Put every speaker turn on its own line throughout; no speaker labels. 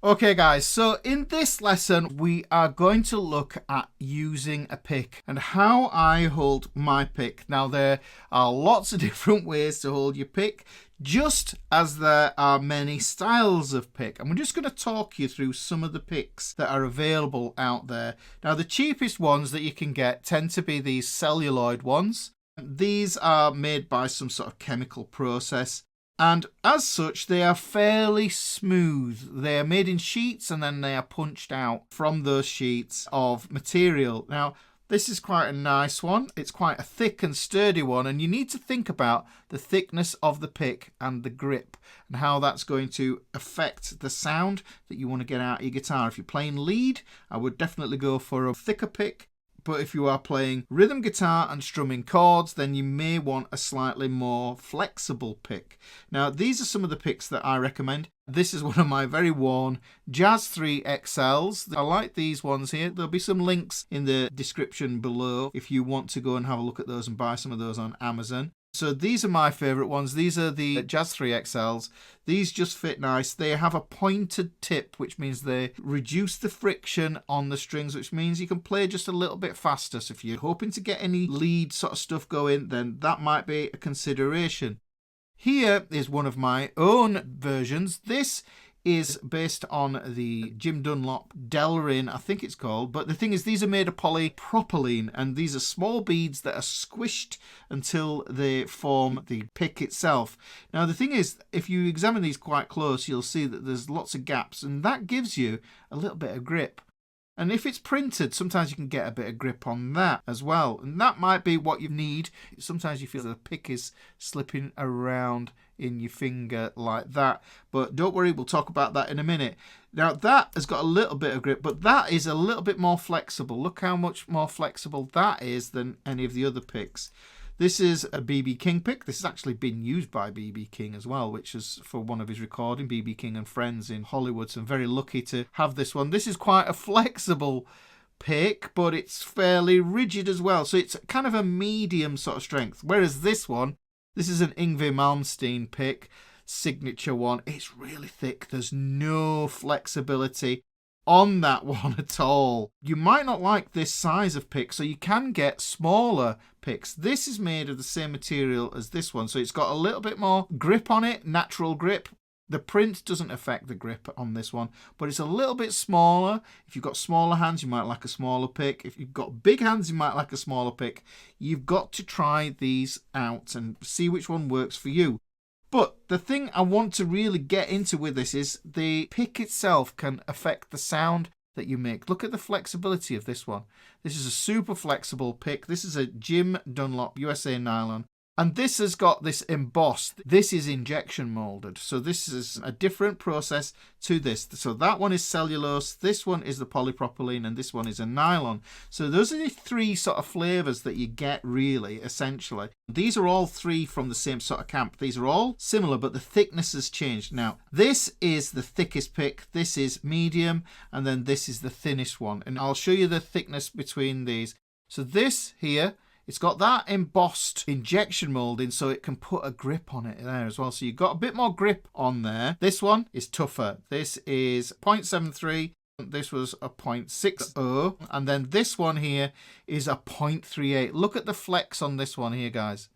Okay guys, so in this lesson we are going to look at using a pick and how I hold my pick. Now there are lots of different ways to hold your pick, just as there are many styles of pick. And we're just going to talk you through some of the picks that are available out there. Now the cheapest ones that you can get tend to be these celluloid ones. These are made by some sort of chemical process. And as such, they are fairly smooth. They are made in sheets and then they are punched out from those sheets of material. Now, this is quite a nice one. It's quite a thick and sturdy one, and you need to think about the thickness of the pick and the grip and how that's going to affect the sound that you want to get out of your guitar. If you're playing lead, I would definitely go for a thicker pick. But if you are playing rhythm guitar and strumming chords, then you may want a slightly more flexible pick. Now, these are some of the picks that I recommend. This is one of my very worn Jazz 3 XLs. I like these ones here. There'll be some links in the description below if you want to go and have a look at those and buy some of those on Amazon. So these are my favourite ones. These are the Jazz 3 XLs. These just fit nice. They have a pointed tip, which means they reduce the friction on the strings, which means you can play just a little bit faster. So if you're hoping to get any lead sort of stuff going, then that might be a consideration. Here is one of my own versions. This is based on the Jim Dunlop Delrin, I think it's called. But the thing is, these are made of polypropylene, and these are small beads that are squished until they form the pick itself. Now, the thing is, if you examine these quite close, you'll see that there's lots of gaps, and that gives you a little bit of grip. And if it's printed, sometimes you can get a bit of grip on that as well. And that might be what you need. Sometimes you feel the pick is slipping around in your finger like that. But don't worry, we'll talk about that in a minute. Now that has got a little bit of grip, but that is a little bit more flexible. Look how much more flexible that is than any of the other picks. This is a B.B. King pick. This has actually been used by B.B. King as well, which is for one of his recording, B.B. King and Friends in Hollywood. So I'm very lucky to have this one. This is quite a flexible pick, but it's fairly rigid as well. So it's kind of a medium sort of strength. Whereas this one, this is an Yngwie Malmsteen pick, signature one. It's really thick. There's no flexibility on that one at all. You might not like this size of pick, so you can get smaller picks. This is made of the same material as this one, so it's got a little bit more grip on it, natural grip. The print doesn't affect the grip on this one, but it's a little bit smaller. If you've got smaller hands, you might like a smaller pick. If you've got big hands, you might like a smaller pick. You've got to try these out and see which one works for you. But the thing I want to really get into with this is the pick itself can affect the sound that you make. Look at the flexibility of this one. This is a super flexible pick. This is a Jim Dunlop USA nylon. And this has got this embossed. This is injection molded. So this is a different process to this. So that one is cellulose. This one is the polypropylene, and this one is a nylon. So those are the three sort of flavors that you get really, essentially. These are all three from the same sort of camp. These are all similar, but the thickness has changed. Now, this is the thickest pick. This is medium, and then this is the thinnest one. And I'll show you the thickness between these. So this here, it's got that embossed injection molding, so it can put a grip on it there as well. So you've got a bit more grip on there. This one is tougher. This is 0.73. This was a 0.60. And then this one here is a 0.38. Look at the flex on this one here, guys.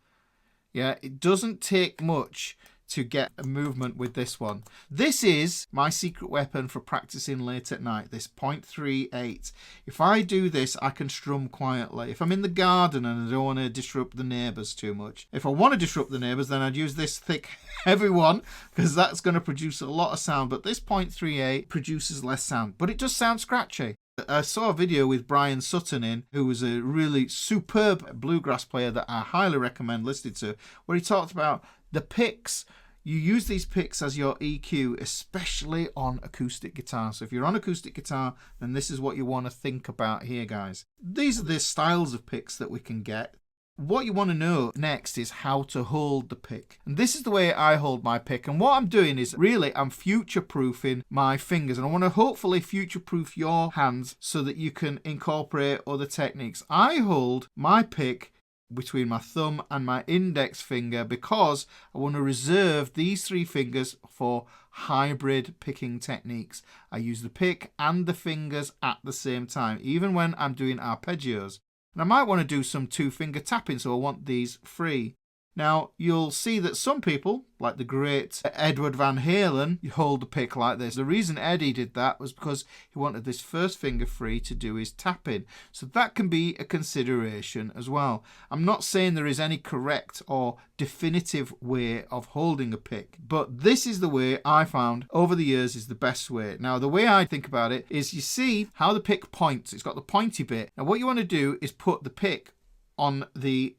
Yeah, it doesn't take much to get a movement with this one. This is my secret weapon for practicing late at night, this 0.38. If I do this, I can strum quietly. If I'm in the garden and I don't want to disrupt the neighbours too much. If I want to disrupt the neighbours, then I'd use this thick, heavy one, because that's going to produce a lot of sound. But this 0.38 produces less sound, but it does sound scratchy. I saw a video with Brian Sutton who was a really superb bluegrass player that I highly recommend listening to, where he talked about the picks. You use these picks as your EQ, especially on acoustic guitar. So if you're on acoustic guitar, then this is what you want to think about here, guys. These are the styles of picks that we can get. What you want to know next is how to hold the pick. And this is the way I hold my pick. And what I'm doing is really I'm future-proofing my fingers. And I want to hopefully future-proof your hands so that you can incorporate other techniques. I hold my pick between my thumb and my index finger because I want to reserve these 3 fingers for hybrid picking techniques. I use the pick and the fingers at the same time, even when I'm doing arpeggios. And I might want to do some 2-finger tapping, so I want these free. Now, you'll see that some people, like the great Edward Van Halen, hold the pick like this. The reason Eddie did that was because he wanted this first finger free to do his tapping. So that can be a consideration as well. I'm not saying there is any correct or definitive way of holding a pick, but this is the way I found over the years is the best way. Now, the way I think about it is you see how the pick points. It's got the pointy bit. Now, what you want to do is put the pick on the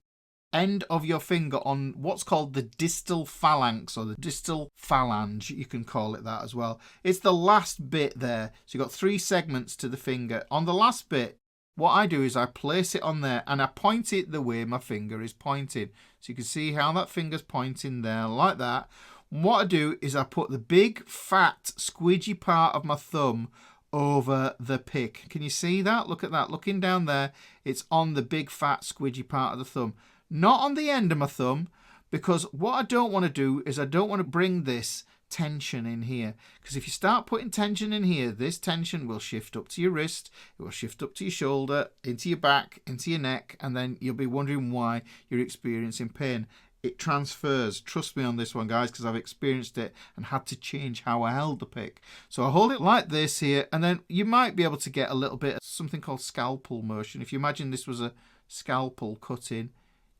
end of your finger on what's called the distal phalanx, or the distal phalange, you can call it that as well. It's the last bit there. So you've got 3 segments to the finger. On the last bit, what I do is I place it on there and I point it the way my finger is pointing. So you can see how that finger's pointing there like that. And what I do is I put the big fat squidgy part of my thumb over the pick. Can you see that? Look at that. Looking down there, it's on the big fat squidgy part of the thumb. Not on the end of my thumb, because what I don't want to do is I don't want to bring this tension in here. Because if you start putting tension in here, this tension will shift up to your wrist, it will shift up to your shoulder, into your back, into your neck, and then you'll be wondering why you're experiencing pain. It transfers. Trust me on this one, guys, because I've experienced it and had to change how I held the pick. So I hold it like this here, and then you might be able to get a little bit of something called scalpel motion. If you imagine this was a scalpel cutting,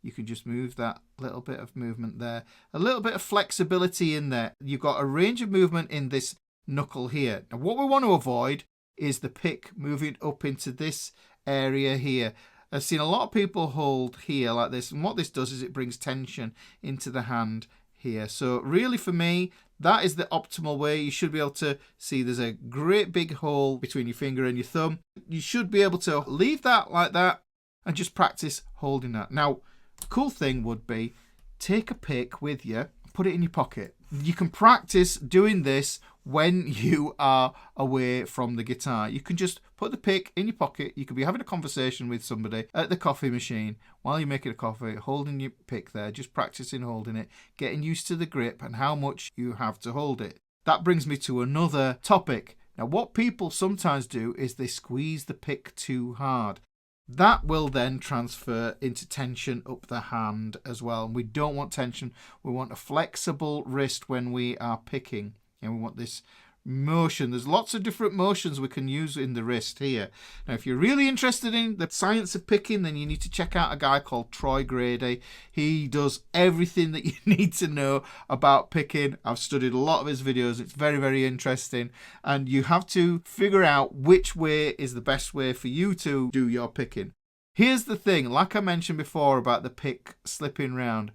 you can just move that little bit of movement there. A little bit of flexibility in there. You've got a range of movement in this knuckle here. Now, what we want to avoid is the pick moving up into this area here. I've seen a lot of people hold here like this, and what this does is it brings tension into the hand here. So really for me, that is the optimal way. You should be able to see there's a great big hole between your finger and your thumb. You should be able to leave that like that and just practice holding that. Now, the cool thing would be take a pick with you, put it in your pocket. You can practice doing this when you are away from the guitar. You can just put the pick in your pocket. You could be having a conversation with somebody at the coffee machine while you're making a coffee, holding your pick there, just practicing holding it, getting used to the grip and how much you have to hold it. That brings me to another topic. Now, what people sometimes do is they squeeze the pick too hard. That will then transfer into tension up the hand as well. And we don't want tension. We want a flexible wrist when we are picking. And we want this motion. There's lots of different motions we can use in the wrist here. Now, if you're really interested in the science of picking, then you need to check out a guy called Troy Grady. He does everything that you need to know about picking. I've studied a lot of his videos. It's very, very interesting. And you have to figure out which way is the best way for you to do your picking. Here's the thing, like I mentioned before about the pick slipping round.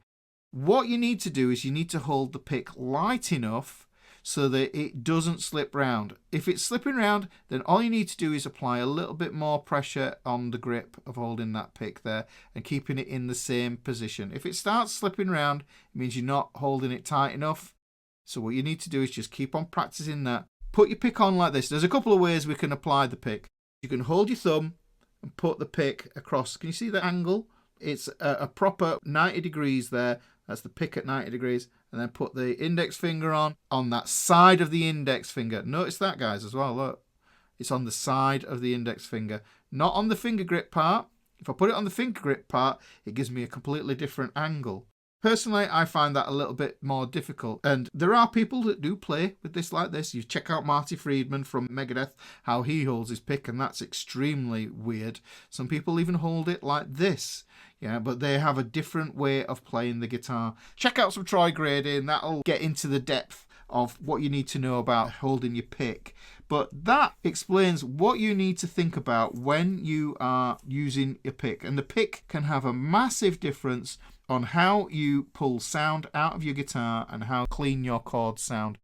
What you need to do is you need to hold the pick light enough so that it doesn't slip round. If it's slipping round, then all you need to do is apply a little bit more pressure on the grip of holding that pick there and keeping it in the same position. If it starts slipping round, it means you're not holding it tight enough. So what you need to do is just keep on practicing that. Put your pick on like this. There's a couple of ways we can apply the pick. You can hold your thumb and put the pick across. Can you see the angle? It's a proper 90 degrees there. That's the pick at 90 degrees. And then put the index finger on that side of the index finger. Notice that, guys, as well. Look, it's on the side of the index finger, not on the finger grip part. If I put it on the finger grip part, it gives me a completely different angle. Personally, I find that a little bit more difficult. And there are people that do play with this like this. You check out Marty Friedman from Megadeth, how he holds his pick, and that's extremely weird. Some people even hold it like this. Yeah, but they have a different way of playing the guitar. Check out some Troy Grady, and that'll get into the depth of what you need to know about holding your pick. But that explains what you need to think about when you are using your pick. And the pick can have a massive difference on how you pull sound out of your guitar and how clean your chords sound.